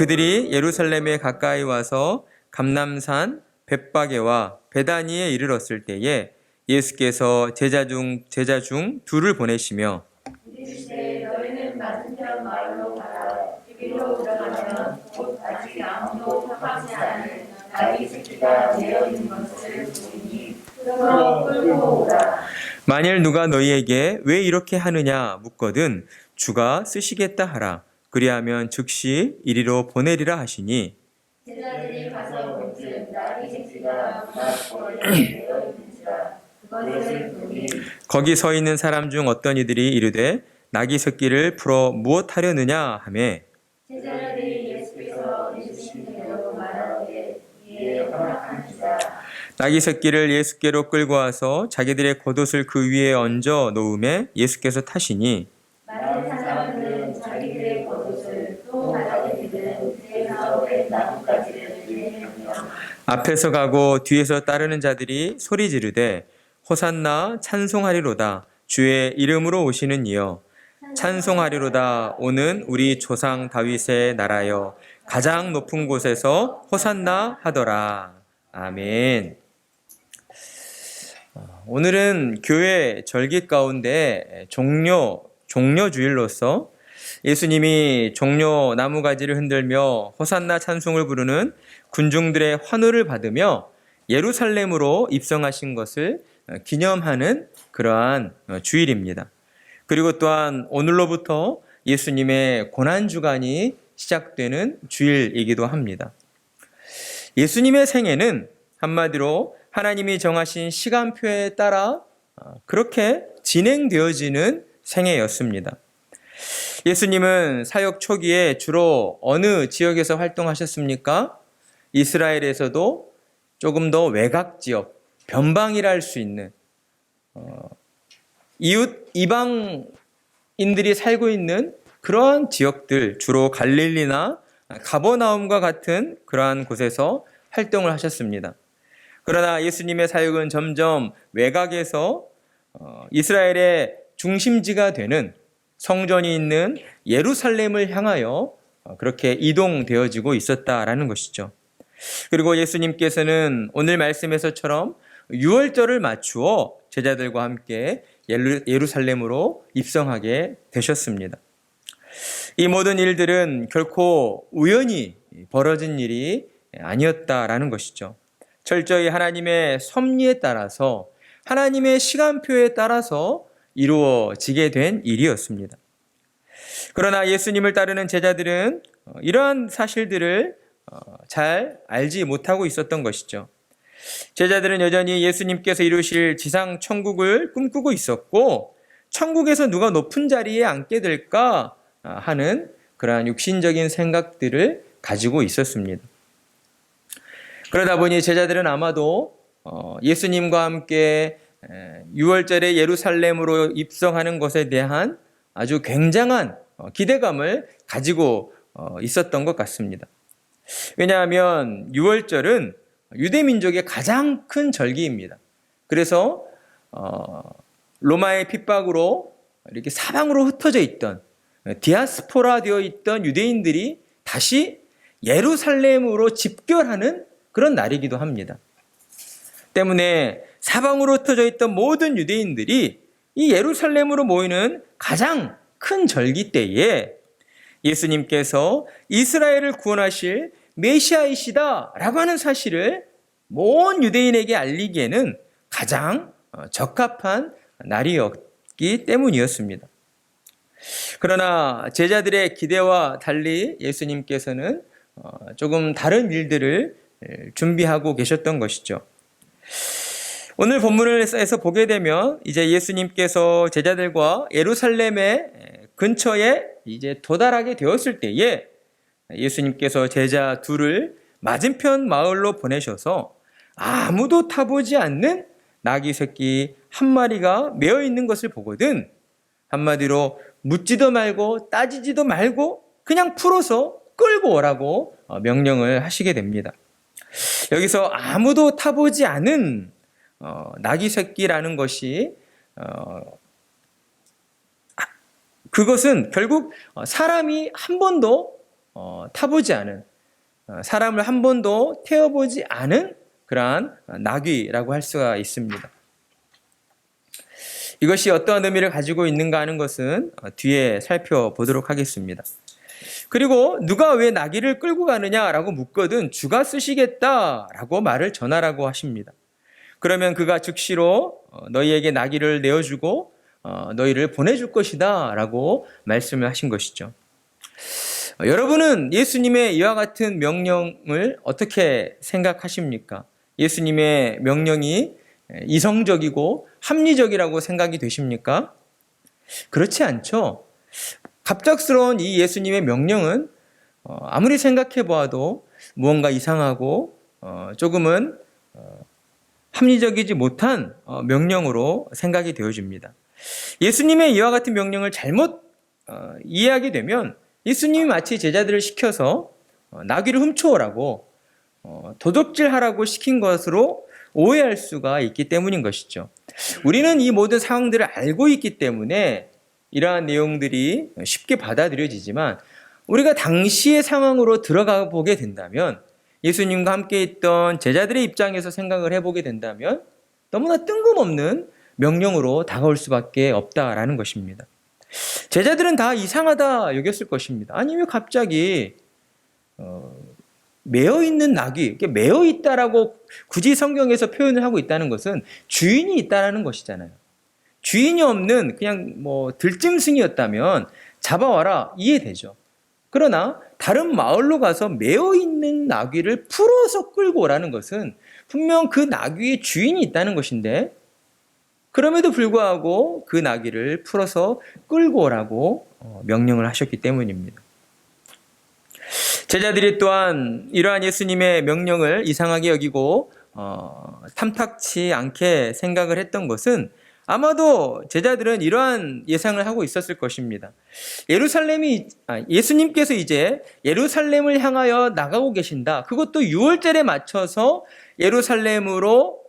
그들이 예루살렘에 가까이 와서 감람산 벳바게와 베다니에 이르렀을 때에 예수께서 제자 중 둘을 보내시며 이르시되 너희는 맞은편 마을로 가라. 거기로 들어가면 곧 아직 아무도 합하지 않은 나귀 새끼가 매어 있는 것을 보이니 그러 끌고 오라. 만일 누가 너희에게 왜 이렇게 하느냐 묻거든 주가 쓰시겠다 하라. 그리하면 즉시 이리로 보내리라 하시니 제자들이 가서 본즉 나귀 새끼가 문화골에 매어 있는지라. 그것을 보니 거기 서 있는 사람 중 어떤 이들이 이르되 나귀 새끼를 풀어 무엇하려느냐 하매 제자들이 예수께서 이르신 대로 말하되 이에 허락하니라. 나귀 새끼를 예수께로 끌고 와서 자기들의 겉옷을 그 위에 얹어 놓음에 예수께서 타시니 많은 사람들은 자기들의 겉옷을 또 다른 이들은 제 가운데 나뭇가지를 내밀며 앞에서 가고 뒤에서 따르는 자들이 소리 지르되 호산나 찬송하리로다 주의 이름으로 오시는 이여 찬송하리로다 오는 우리 조상 다윗의 나라여 가장 높은 곳에서 호산나 하더라. 아멘. 오늘은 교회 절기 가운데 종려주일로서 예수님이 종려 나무가지를 흔들며 호산나 찬송을 부르는 군중들의 환호를 받으며 예루살렘으로 입성하신 것을 기념하는 그러한 주일입니다. 그리고 또한 오늘로부터 예수님의 고난주간이 시작되는 주일이기도 합니다. 예수님의 생애는 한마디로 하나님이 정하신 시간표에 따라 그렇게 진행되어지는 생애였습니다. 예수님은 사역 초기에 주로 어느 지역에서 활동하셨습니까? 이스라엘에서도 조금 더 외곽 지역, 변방이라 할 수 있는 이웃 이방인들이 살고 있는 그러한 지역들, 주로 갈릴리나 가버나움과 같은 그러한 곳에서 활동을 하셨습니다. 그러나 예수님의 사역은 점점 외곽에서 이스라엘의 중심지가 되는 성전이 있는 예루살렘을 향하여 그렇게 이동되어지고 있었다라는 것이죠. 그리고 예수님께서는 오늘 말씀에서처럼 유월절을 맞추어 제자들과 함께 예루살렘으로 입성하게 되셨습니다. 이 모든 일들은 결코 우연히 벌어진 일이 아니었다라는 것이죠. 철저히 하나님의 섭리에 따라서 하나님의 시간표에 따라서 이루어지게 된 일이었습니다. 그러나 예수님을 따르는 제자들은 이러한 사실들을 잘 알지 못하고 있었던 것이죠. 제자들은 여전히 예수님께서 이루실 지상 천국을 꿈꾸고 있었고 천국에서 누가 높은 자리에 앉게 될까 하는 그러한 육신적인 생각들을 가지고 있었습니다. 그러다 보니 제자들은 아마도 예수님과 함께 유월절에 예루살렘으로 입성하는 것에 대한 아주 굉장한 기대감을 가지고 있었던 것 같습니다. 왜냐하면 유월절은 유대민족의 가장 큰 절기입니다. 그래서 로마의 핍박으로 이렇게 사방으로 흩어져 있던 디아스포라 되어 있던 유대인들이 다시 예루살렘으로 집결하는 그런 날이기도 합니다. 때문에 사방으로 흩어져 있던 모든 유대인들이 이 예루살렘으로 모이는 가장 큰 절기 때에 예수님께서 이스라엘을 구원하실 메시아이시다라고 하는 사실을 모든 유대인에게 알리기에는 가장 적합한 날이었기 때문이었습니다. 그러나 제자들의 기대와 달리 예수님께서는 조금 다른 일들을 준비하고 계셨던 것이죠. 오늘 본문에서 보게 되면 이제 예수님께서 제자들과 예루살렘의 근처에 이제 도달하게 되었을 때에 예수님께서 제자 둘을 맞은편 마을로 보내셔서 아무도 타보지 않는 나귀 새끼 한 마리가 메어 있는 것을 보거든 한마디로 묻지도 말고 따지지도 말고 그냥 풀어서 끌고 오라고 명령을 하시게 됩니다. 여기서 아무도 타보지 않은 나귀 새끼라는 것이 그것은 결국 사람이 한 번도 타보지 않은, 사람을 한 번도 태워보지 않은 그러한 나귀라고 할 수가 있습니다. 이것이 어떠한 의미를 가지고 있는가 하는 것은 뒤에 살펴보도록 하겠습니다. 그리고 누가 왜 나귀를 끌고 가느냐라고 묻거든 주가 쓰시겠다라고 말을 전하라고 하십니다. 그러면 그가 즉시로 너희에게 나귀를 내어주고 너희를 보내줄 것이다 라고 말씀을 하신 것이죠. 여러분은 예수님의 이와 같은 명령을 어떻게 생각하십니까? 예수님의 명령이 이성적이고 합리적이라고 생각이 되십니까? 그렇지 않죠. 갑작스러운 이 예수님의 명령은 아무리 생각해 보아도 무언가 이상하고 조금은 합리적이지 못한 명령으로 생각이 되어집니다. 예수님의 이와 같은 명령을 잘못 이해하게 되면 예수님이 마치 제자들을 시켜서 나귀를 훔쳐오라고 도적질하라고 시킨 것으로 오해할 수가 있기 때문인 것이죠. 우리는 이 모든 상황들을 알고 있기 때문에 이러한 내용들이 쉽게 받아들여지지만 우리가 당시의 상황으로 들어가 보게 된다면 예수님과 함께 있던 제자들의 입장에서 생각을 해보게 된다면 너무나 뜬금없는 명령으로 다가올 수밖에 없다라는 것입니다. 제자들은 다 이상하다 여겼을 것입니다. 아니 왜 갑자기 매어 있는 나귀, 매어 있다라고 굳이 성경에서 표현을 하고 있다는 것은 주인이 있다라는 것이잖아요. 주인이 없는 그냥 들짐승이었다면 잡아와라 이해되죠. 그러나 다른 마을로 가서 매어 있는 나귀를 풀어서 끌고 오라는 것은 분명 그 나귀의 주인이 있다는 것인데 그럼에도 불구하고 그 나귀를 풀어서 끌고 오라고 명령을 하셨기 때문입니다. 제자들이 또한 이러한 예수님의 명령을 이상하게 여기고 탐탁치 않게 생각을 했던 것은 아마도 제자들은 이러한 예상을 하고 있었을 것입니다. 예수님께서 이제 예루살렘을 향하여 나가고 계신다. 그것도 6월절에 맞춰서 예루살렘으로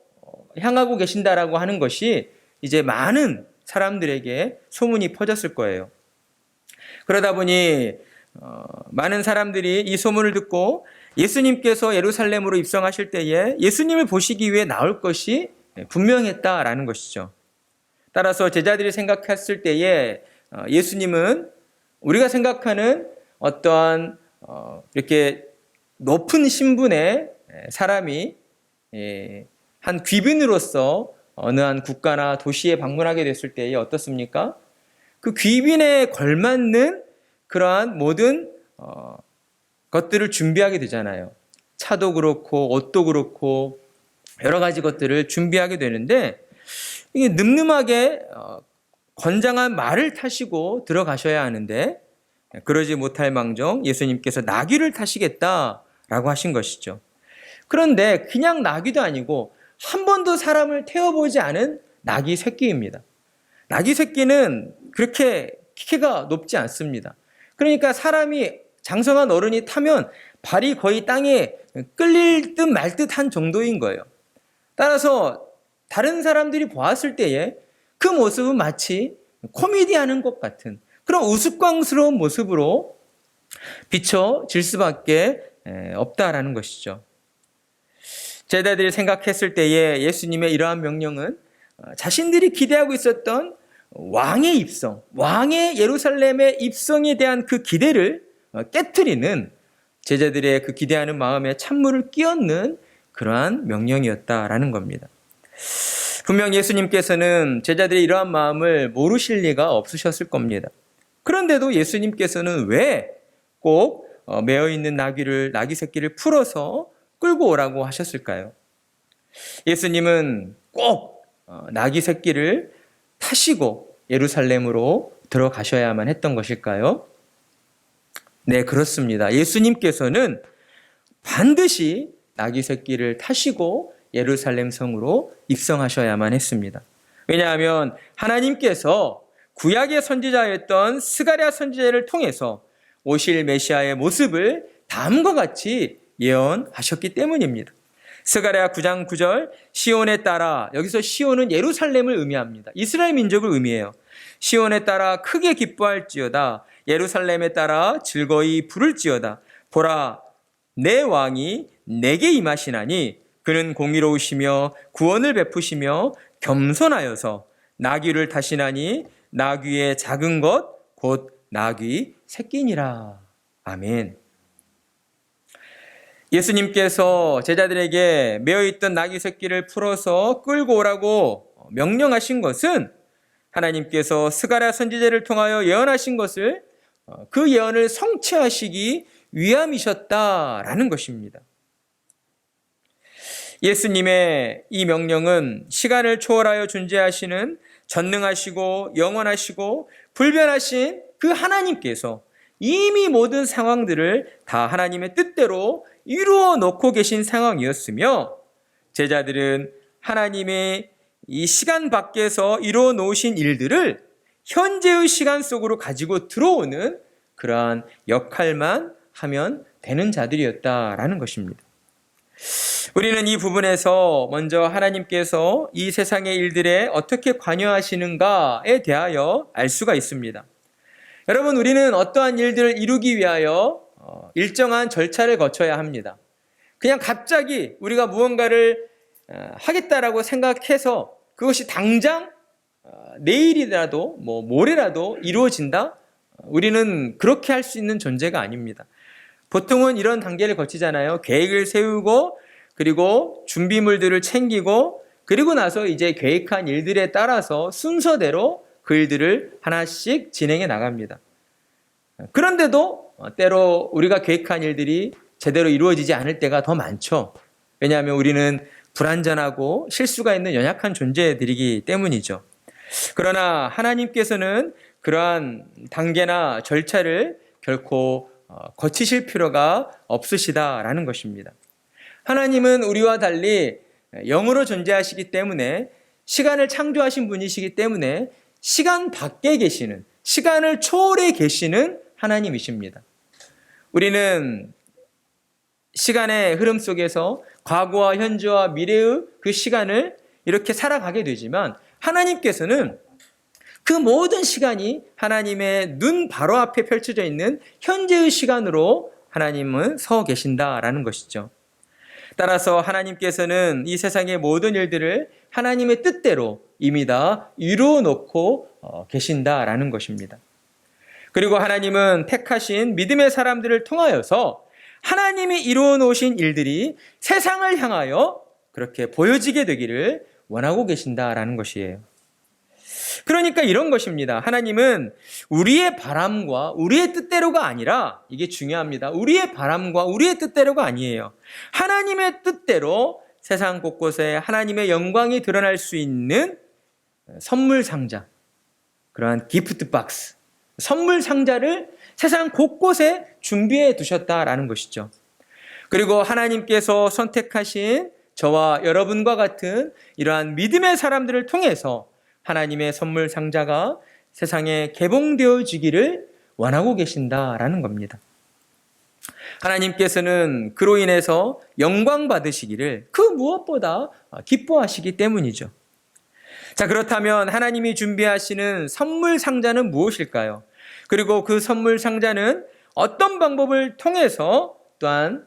향하고 계신다라고 하는 것이 이제 많은 사람들에게 소문이 퍼졌을 거예요. 그러다 보니 많은 사람들이 이 소문을 듣고 예수님께서 예루살렘으로 입성하실 때에 예수님을 보시기 위해 나올 것이 분명했다라는 것이죠. 따라서 제자들이 생각했을 때에 예수님은 우리가 생각하는 어떠한 이렇게 높은 신분의 사람이 한 귀빈으로서 어느 한 국가나 도시에 방문하게 됐을 때에 어떻습니까? 그 귀빈에 걸맞는 그러한 모든 것들을 준비하게 되잖아요. 차도 그렇고 옷도 그렇고 여러 가지 것들을 준비하게 되는데 이게 늠름하게 건장한 말을 타시고 들어가셔야 하는데 그러지 못할 망정 예수님께서 나귀를 타시겠다라고 하신 것이죠. 그런데 그냥 나귀도 아니고 한 번도 사람을 태워보지 않은 나귀 새끼입니다. 나귀 새끼는 그렇게 키가 높지 않습니다. 그러니까 사람이 장성한 어른이 타면 발이 거의 땅에 끌릴 듯 말 듯한 정도인 거예요. 따라서 다른 사람들이 보았을 때에 그 모습은 마치 코미디하는 것 같은 그런 우스꽝스러운 모습으로 비춰질 수밖에 없다라는 것이죠. 제자들이 생각했을 때에 예수님의 이러한 명령은 자신들이 기대하고 있었던 왕의 입성, 왕의 예루살렘의 입성에 대한 그 기대를 깨트리는 제자들의 그 기대하는 마음에 찬물을 끼얹는 그러한 명령이었다라는 겁니다. 분명 예수님께서는 제자들의 이러한 마음을 모르실 리가 없으셨을 겁니다. 그런데도 예수님께서는 왜 꼭 매어 있는 나귀 새끼를 풀어서 끌고 오라고 하셨을까요? 예수님은 꼭 나귀 새끼를 타시고 예루살렘으로 들어가셔야만 했던 것일까요? 네, 그렇습니다. 예수님께서는 반드시 나귀 새끼를 타시고 예루살렘 성으로 입성하셔야만 했습니다. 왜냐하면 하나님께서 구약의 선지자였던 스가랴 선지자를 통해서 오실 메시아의 모습을 다음과 같이 예언하셨기 때문입니다. 스가랴 9장 9절 시온에 따라, 여기서 시온은 예루살렘을 의미합니다. 이스라엘 민족을 의미해요. 시온에 따라 크게 기뻐할지어다. 예루살렘에 따라 즐거이 부를지어다. 보라, 내 왕이 내게 임하시나니 그는 공의로우시며 구원을 베푸시며 겸손하여서 나귀를 타시나니 나귀의 작은 것 곧 나귀 새끼니라. 아멘. 예수님께서 제자들에게 메어있던 나귀 새끼를 풀어서 끌고 오라고 명령하신 것은 하나님께서 스가랴 선지자를 통하여 예언하신 것을 그 예언을 성취하시기 위함이셨다라는 것입니다. 예수님의 이 명령은 시간을 초월하여 존재하시는 전능하시고 영원하시고 불변하신 그 하나님께서 이미 모든 상황들을 다 하나님의 뜻대로 이루어 놓고 계신 상황이었으며 제자들은 하나님의 이 시간 밖에서 이루어 놓으신 일들을 현재의 시간 속으로 가지고 들어오는 그러한 역할만 하면 되는 자들이었다라는 것입니다. 우리는 이 부분에서 먼저 하나님께서 이 세상의 일들에 어떻게 관여하시는가에 대하여 알 수가 있습니다. 여러분, 우리는 어떠한 일들을 이루기 위하여 일정한 절차를 거쳐야 합니다. 그냥 갑자기 우리가 무언가를 하겠다라고 생각해서 그것이 당장 내일이라도 모레라도 이루어진다? 우리는 그렇게 할 수 있는 존재가 아닙니다. 보통은 이런 단계를 거치잖아요. 계획을 세우고 그리고 준비물들을 챙기고 그리고 나서 이제 계획한 일들에 따라서 순서대로 그 일들을 하나씩 진행해 나갑니다. 그런데도 때로 우리가 계획한 일들이 제대로 이루어지지 않을 때가 더 많죠. 왜냐하면 우리는 불완전하고 실수가 있는 연약한 존재들이기 때문이죠. 그러나 하나님께서는 그러한 단계나 절차를 결코 거치실 필요가 없으시다라는 것입니다. 하나님은 우리와 달리 영으로 존재하시기 때문에 시간을 창조하신 분이시기 때문에 시간 밖에 계시는, 시간을 초월해 계시는 하나님이십니다. 우리는 시간의 흐름 속에서 과거와 현재와 미래의 그 시간을 이렇게 살아가게 되지만 하나님께서는 그 모든 시간이 하나님의 눈 바로 앞에 펼쳐져 있는 현재의 시간으로 하나님은 서 계신다라는 것이죠. 따라서 하나님께서는 이 세상의 모든 일들을 하나님의 뜻대로 이미 다 이루어 놓고 계신다라는 것입니다. 그리고 하나님은 택하신 믿음의 사람들을 통하여서 하나님이 이루어 놓으신 일들이 세상을 향하여 그렇게 보여지게 되기를 원하고 계신다라는 것이에요. 그러니까 이런 것입니다. 하나님은 우리의 바람과 우리의 뜻대로가 아니라, 이게 중요합니다. 우리의 바람과 우리의 뜻대로가 아니에요. 하나님의 뜻대로 세상 곳곳에 하나님의 영광이 드러날 수 있는 선물 상자, 그러한 기프트 박스, 선물 상자를 세상 곳곳에 준비해 두셨다라는 것이죠. 그리고 하나님께서 선택하신 저와 여러분과 같은 이러한 믿음의 사람들을 통해서 하나님의 선물 상자가 세상에 개봉되어지기를 원하고 계신다라는 겁니다. 하나님께서는 그로 인해서 영광 받으시기를 그 무엇보다 기뻐하시기 때문이죠. 자, 그렇다면 하나님이 준비하시는 선물 상자는 무엇일까요? 그리고 그 선물 상자는 어떤 방법을 통해서 또한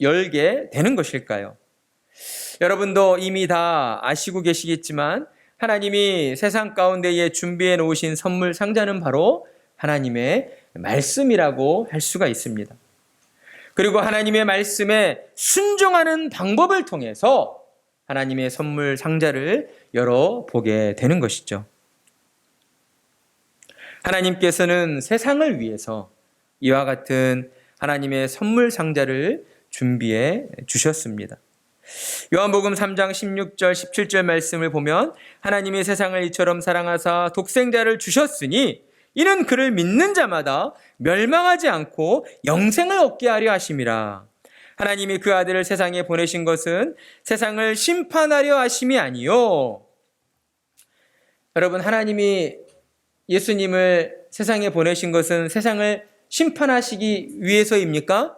열게 되는 것일까요? 여러분도 이미 다 아시고 계시겠지만 하나님이 세상 가운데에 준비해 놓으신 선물 상자는 바로 하나님의 말씀이라고 할 수가 있습니다. 그리고 하나님의 말씀에 순종하는 방법을 통해서 하나님의 선물 상자를 열어보게 되는 것이죠. 하나님께서는 세상을 위해서 이와 같은 하나님의 선물 상자를 준비해 주셨습니다. 요한복음 3장 16절 17절 말씀을 보면 하나님이 세상을 이처럼 사랑하사 독생자를 주셨으니 이는 그를 믿는 자마다 멸망하지 않고 영생을 얻게 하려 하심이라. 하나님이 그 아들을 세상에 보내신 것은 세상을 심판하려 하심이 아니요. 여러분, 하나님이 예수님을 세상에 보내신 것은 세상을 심판하시기 위해서입니까?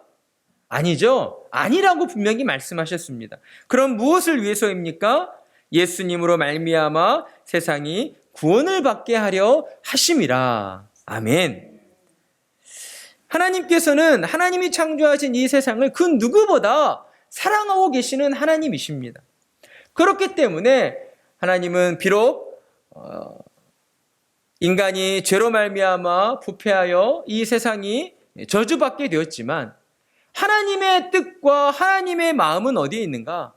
아니죠. 아니라고 분명히 말씀하셨습니다. 그럼 무엇을 위해서입니까? 예수님으로 말미암아 세상이 구원을 받게 하려 하심이라. 아멘. 하나님께서는 하나님이 창조하신 이 세상을 그 누구보다 사랑하고 계시는 하나님이십니다. 그렇기 때문에 하나님은 비록 인간이 죄로 말미암아 부패하여 이 세상이 저주받게 되었지만 하나님의 뜻과 하나님의 마음은 어디에 있는가?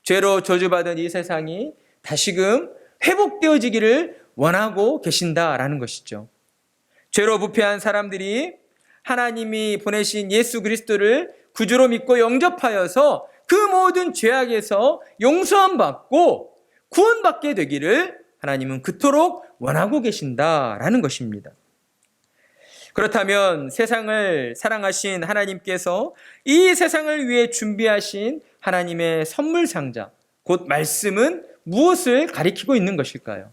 죄로 저주받은 이 세상이 다시금 회복되어지기를 원하고 계신다라는 것이죠. 죄로 부패한 사람들이 하나님이 보내신 예수 그리스도를 구주로 믿고 영접하여서 그 모든 죄악에서 용서함 받고 구원받게 되기를 하나님은 그토록 원하고 계신다라는 것입니다. 그렇다면 세상을 사랑하신 하나님께서 이 세상을 위해 준비하신 하나님의 선물 상자, 곧 말씀은 무엇을 가리키고 있는 것일까요?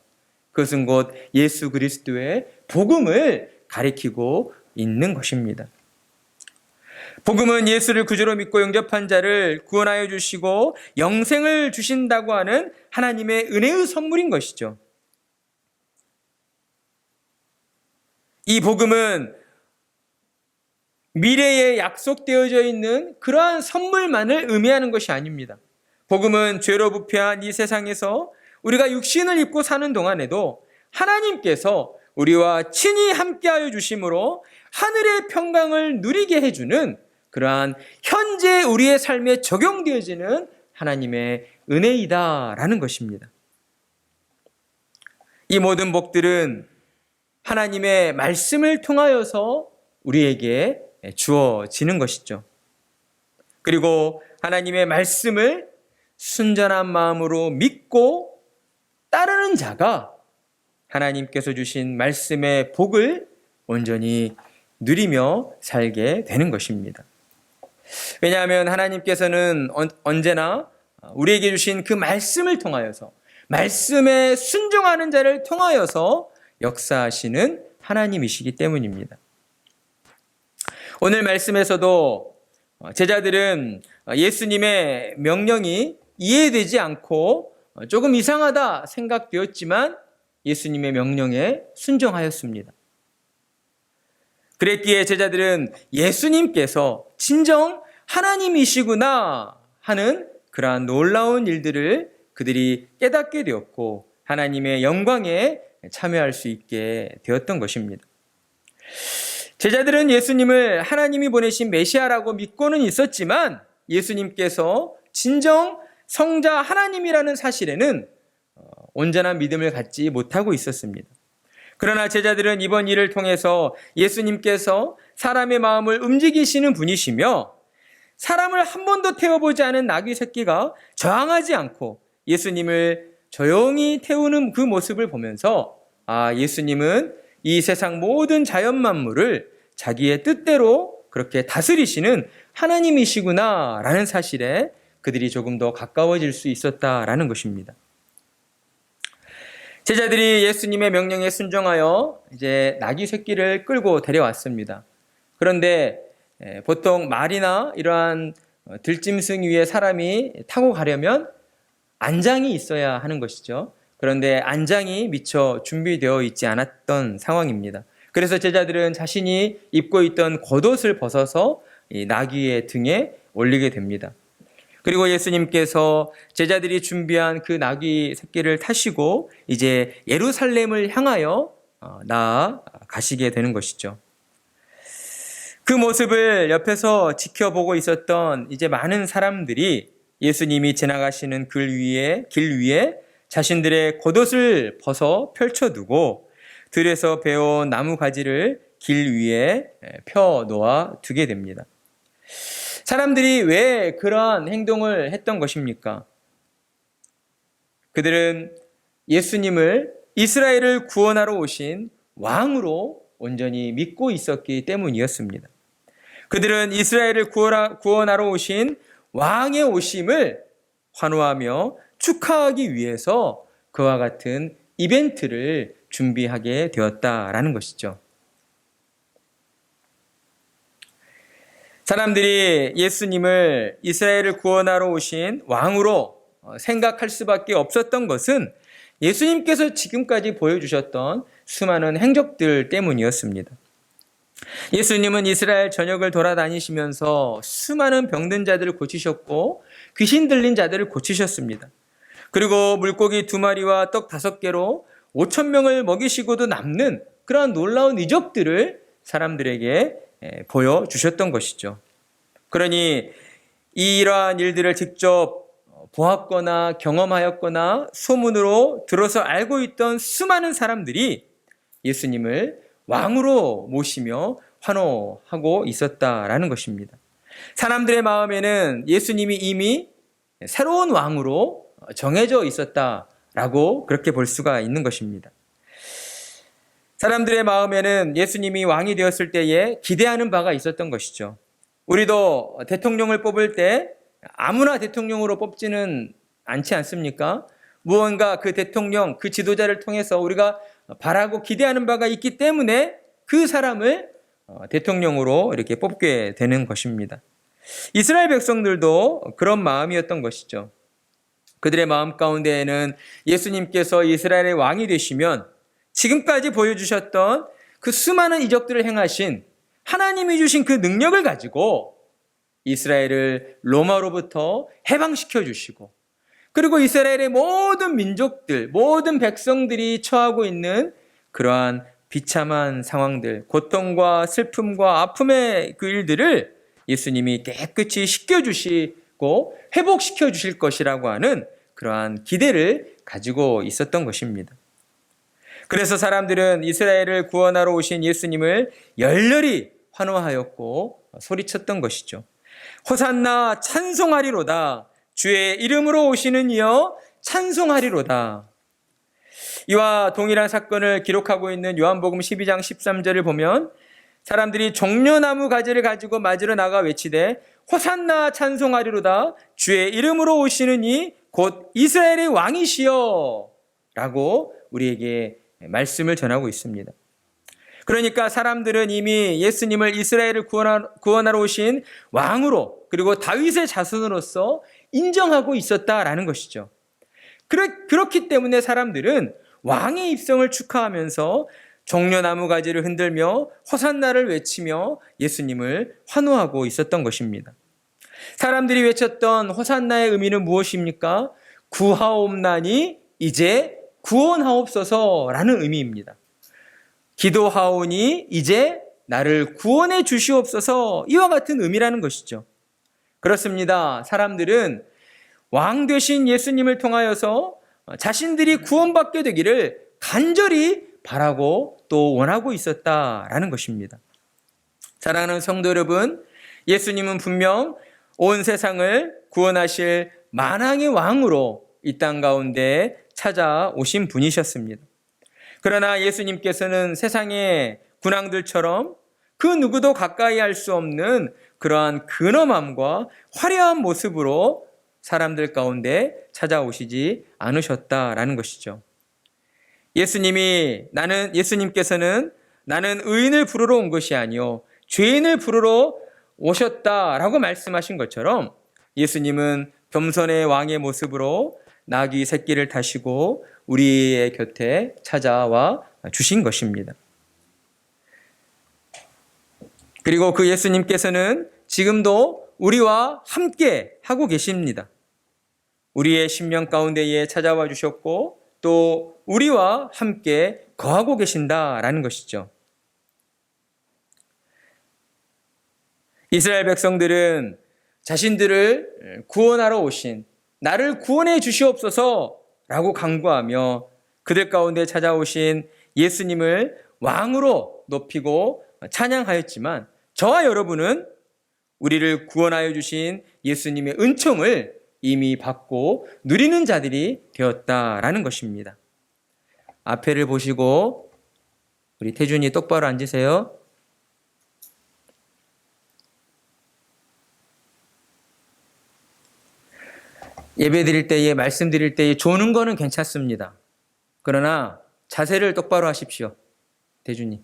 그것은 곧 예수 그리스도의 복음을 가리키고 있는 것입니다. 복음은 예수를 구주로 믿고 영접한 자를 구원하여 주시고 영생을 주신다고 하는 하나님의 은혜의 선물인 것이죠. 이 복음은 미래에 약속되어져 있는 그러한 선물만을 의미하는 것이 아닙니다. 복음은 죄로 부패한 이 세상에서 우리가 육신을 입고 사는 동안에도 하나님께서 우리와 친히 함께하여 주심으로 하늘의 평강을 누리게 해주는 그러한 현재 우리의 삶에 적용되어지는 하나님의 은혜이다라는 것입니다. 이 모든 복들은 하나님의 말씀을 통하여서 우리에게 주어지는 것이죠. 그리고 하나님의 말씀을 순전한 마음으로 믿고 따르는 자가 하나님께서 주신 말씀의 복을 온전히 누리며 살게 되는 것입니다. 왜냐하면 하나님께서는 언제나 우리에게 주신 그 말씀을 통하여서 말씀에 순종하는 자를 통하여서 역사하시는 하나님이시기 때문입니다. 오늘 말씀에서도 제자들은 예수님의 명령이 이해되지 않고 조금 이상하다 생각되었지만 예수님의 명령에 순종하였습니다. 그랬기에 제자들은 예수님께서 진정 하나님이시구나 하는 그러한 놀라운 일들을 그들이 깨닫게 되었고 하나님의 영광에 참여할 수 있게 되었던 것입니다. 제자들은 예수님을 하나님이 보내신 메시아라고 믿고는 있었지만 예수님께서 진정 성자 하나님이라는 사실에는 온전한 믿음을 갖지 못하고 있었습니다. 그러나 제자들은 이번 일을 통해서 예수님께서 사람의 마음을 움직이시는 분이시며 사람을 한 번도 태워보지 않은 나귀 새끼가 저항하지 않고 예수님을 조용히 태우는 그 모습을 보면서 예수님은 이 세상 모든 자연 만물을 자기의 뜻대로 그렇게 다스리시는 하나님이시구나 라는 사실에 그들이 조금 더 가까워질 수 있었다라는 것입니다. 제자들이 예수님의 명령에 순종하여 이제 나귀 새끼를 끌고 데려왔습니다. 그런데 보통 말이나 이러한 들짐승 위에 사람이 타고 가려면 안장이 있어야 하는 것이죠. 그런데 안장이 미처 준비되어 있지 않았던 상황입니다. 그래서 제자들은 자신이 입고 있던 겉옷을 벗어서 이 나귀의 등에 올리게 됩니다. 그리고 예수님께서 제자들이 준비한 그 나귀 새끼를 타시고 이제 예루살렘을 향하여 나아가시게 되는 것이죠. 그 모습을 옆에서 지켜보고 있었던 이제 많은 사람들이 예수님이 지나가시는 길 위에 자신들의 겉옷을 벗어 펼쳐두고 들에서 베어온 나무 가지를 길 위에 펴 놓아 두게 됩니다. 사람들이 왜 그러한 행동을 했던 것입니까? 그들은 예수님을 이스라엘을 구원하러 오신 왕으로 온전히 믿고 있었기 때문이었습니다. 그들은 이스라엘을 구원하러 오신 왕의 오심을 환호하며 축하하기 위해서 그와 같은 이벤트를 준비하게 되었다라는 것이죠. 사람들이 예수님을 이스라엘을 구원하러 오신 왕으로 생각할 수밖에 없었던 것은 예수님께서 지금까지 보여주셨던 수많은 행적들 때문이었습니다. 예수님은 이스라엘 전역을 돌아다니시면서 수많은 병든 자들을 고치셨고 귀신 들린 자들을 고치셨습니다. 그리고 물고기 2마리와 떡 5개로 5천 명을 먹이시고도 남는 그러한 놀라운 이적들을 사람들에게 보여주셨던 것이죠. 그러니 이러한 일들을 직접 보았거나 경험하였거나 소문으로 들어서 알고 있던 수많은 사람들이 예수님을 왕으로 모시며 환호하고 있었다라는 것입니다. 사람들의 마음에는 예수님이 이미 새로운 왕으로 정해져 있었다라고 그렇게 볼 수가 있는 것입니다. 사람들의 마음에는 예수님이 왕이 되었을 때에 기대하는 바가 있었던 것이죠. 우리도 대통령을 뽑을 때 아무나 대통령으로 뽑지는 않지 않습니까? 무언가 그 대통령, 그 지도자를 통해서 우리가 바라고 기대하는 바가 있기 때문에 그 사람을 대통령으로 이렇게 뽑게 되는 것입니다. 이스라엘 백성들도 그런 마음이었던 것이죠. 그들의 마음 가운데에는 예수님께서 이스라엘의 왕이 되시면 지금까지 보여주셨던 그 수많은 이적들을 행하신 하나님이 주신 그 능력을 가지고 이스라엘을 로마로부터 해방시켜 주시고 그리고 이스라엘의 모든 민족들, 모든 백성들이 처하고 있는 그러한 비참한 상황들, 고통과 슬픔과 아픔의 그 일들을 예수님이 깨끗이 씻겨주시고 회복시켜 주실 것이라고 하는 그러한 기대를 가지고 있었던 것입니다. 그래서 사람들은 이스라엘을 구원하러 오신 예수님을 열렬히 환호하였고 소리쳤던 것이죠. 호산나 찬송하리로다. 주의 이름으로 오시는 이여 찬송하리로다. 이와 동일한 사건을 기록하고 있는 요한복음 12장 13절을 보면 사람들이 종려나무 가지를 가지고 맞으러 나가 외치되 호산나 찬송하리로다. 주의 이름으로 오시는 이 곧 이스라엘의 왕이시여 라고 우리에게 말씀을 전하고 있습니다. 그러니까 사람들은 이미 예수님을 이스라엘을 구원하러 오신 왕으로 그리고 다윗의 자손으로서 인정하고 있었다라는 것이죠. 그렇기 때문에 사람들은 왕의 입성을 축하하면서 종려나무 가지를 흔들며 호산나를 외치며 예수님을 환호하고 있었던 것입니다. 사람들이 외쳤던 호산나의 의미는 무엇입니까? 구하옵나니 이제 구원하옵소서라는 의미입니다. 기도하오니 이제 나를 구원해 주시옵소서 이와 같은 의미라는 것이죠. 그렇습니다. 사람들은 왕 되신 예수님을 통하여서 자신들이 구원받게 되기를 간절히 바라고 또 원하고 있었다라는 것입니다. 사랑하는 성도 여러분, 예수님은 분명 온 세상을 구원하실 만왕의 왕으로 이 땅 가운데 찾아오신 분이셨습니다. 그러나 예수님께서는 세상의 군왕들처럼 그 누구도 가까이 할 수 없는 그러한 근엄함과 화려한 모습으로 사람들 가운데 찾아오시지 않으셨다라는 것이죠. 예수님께서는 나는 의인을 부르러 온 것이 아니요 죄인을 부르러 오셨다라고 말씀하신 것처럼 예수님은 겸손의 왕의 모습으로 나귀 새끼를 타시고 우리의 곁에 찾아와 주신 것입니다. 그리고 그 예수님께서는 지금도 우리와 함께 하고 계십니다. 우리의 심령 가운데에 찾아와 주셨고 또 우리와 함께 거하고 계신다라는 것이죠. 이스라엘 백성들은 자신들을 구원하러 오신 나를 구원해 주시옵소서라고 간구하며 그들 가운데 찾아오신 예수님을 왕으로 높이고 찬양하였지만 저와 여러분은 우리를 구원하여 주신 예수님의 은총을 이미 받고 누리는 자들이 되었다라는 것입니다. 앞에를 보시고 우리 태준이 똑바로 앉으세요. 예배 드릴 때에 말씀 드릴 때에 조는 거는 괜찮습니다. 그러나 자세를 똑바로 하십시오. 태준이.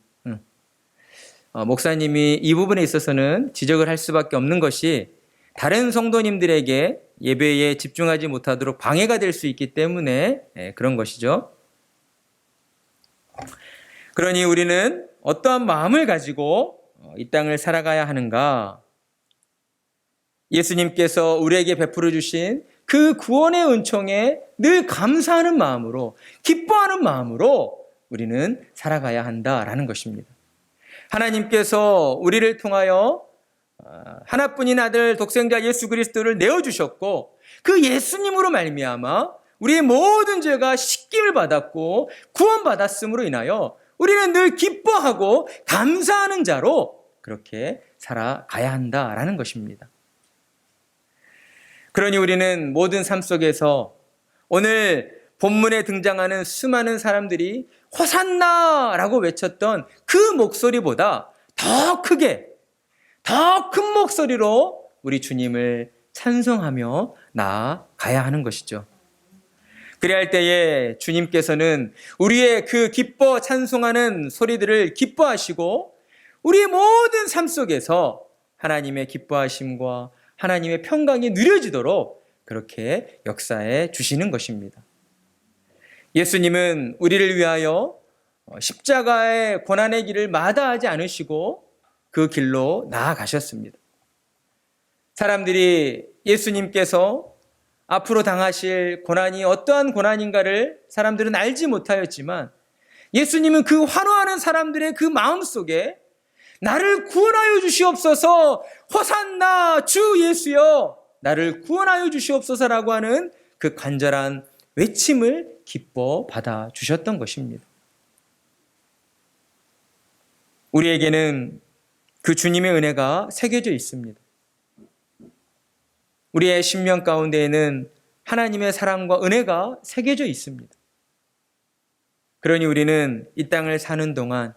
목사님이 이 부분에 있어서는 지적을 할 수밖에 없는 것이 다른 성도님들에게 예배에 집중하지 못하도록 방해가 될 수 있기 때문에 그런 것이죠. 그러니 우리는 어떠한 마음을 가지고 이 땅을 살아가야 하는가? 예수님께서 우리에게 베풀어 주신 그 구원의 은총에 늘 감사하는 마음으로, 기뻐하는 마음으로 우리는 살아가야 한다라는 것입니다. 하나님께서 우리를 통하여 하나뿐인 아들 독생자 예수 그리스도를 내어주셨고, 그 예수님으로 말미암아 우리의 모든 죄가 씻김을 받았고 구원받았음으로 인하여 우리는 늘 기뻐하고 감사하는 자로 그렇게 살아가야 한다라는 것입니다. 그러니 우리는 모든 삶 속에서 오늘 본문에 등장하는 수많은 사람들이 호산나라고 외쳤던 그 목소리보다 더 크게, 더 큰 목소리로 우리 주님을 찬송하며 나아가야 하는 것이죠. 그래야 할 때에 주님께서는 우리의 그 기뻐 찬송하는 소리들을 기뻐하시고 우리의 모든 삶 속에서 하나님의 기뻐하심과 하나님의 평강이 누려지도록 그렇게 역사해 주시는 것입니다. 예수님은 우리를 위하여 십자가의 고난의 길을 마다하지 않으시고 그 길로 나아가셨습니다. 사람들이 예수님께서 앞으로 당하실 고난이 어떠한 고난인가를 사람들은 알지 못하였지만 예수님은 그 환호하는 사람들의 그 마음 속에 나를 구원하여 주시옵소서, 호산나 주 예수여 나를 구원하여 주시옵소서라고 하는 그 간절한 외침을 기뻐 받아 주셨던 것입니다. 우리에게는 그 주님의 은혜가 새겨져 있습니다. 우리의 심령 가운데에는 하나님의 사랑과 은혜가 새겨져 있습니다. 그러니 우리는 이 땅을 사는 동안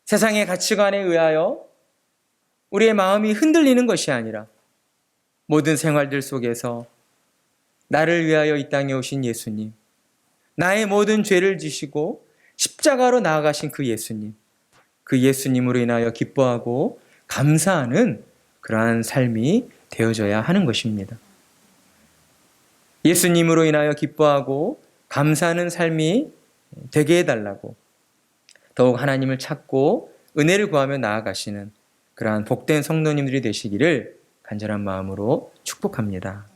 세상의 가치관에 의하여 우리의 마음이 흔들리는 것이 아니라 모든 생활들 속에서 나를 위하여 이 땅에 오신 예수님, 나의 모든 죄를 지시고 십자가로 나아가신 그 예수님, 그 예수님으로 인하여 기뻐하고 감사하는 그러한 삶이 되어져야 하는 것입니다. 예수님으로 인하여 기뻐하고 감사하는 삶이 되게 해달라고 더욱 하나님을 찾고 은혜를 구하며 나아가시는 그러한 복된 성도님들이 되시기를 간절한 마음으로 축복합니다.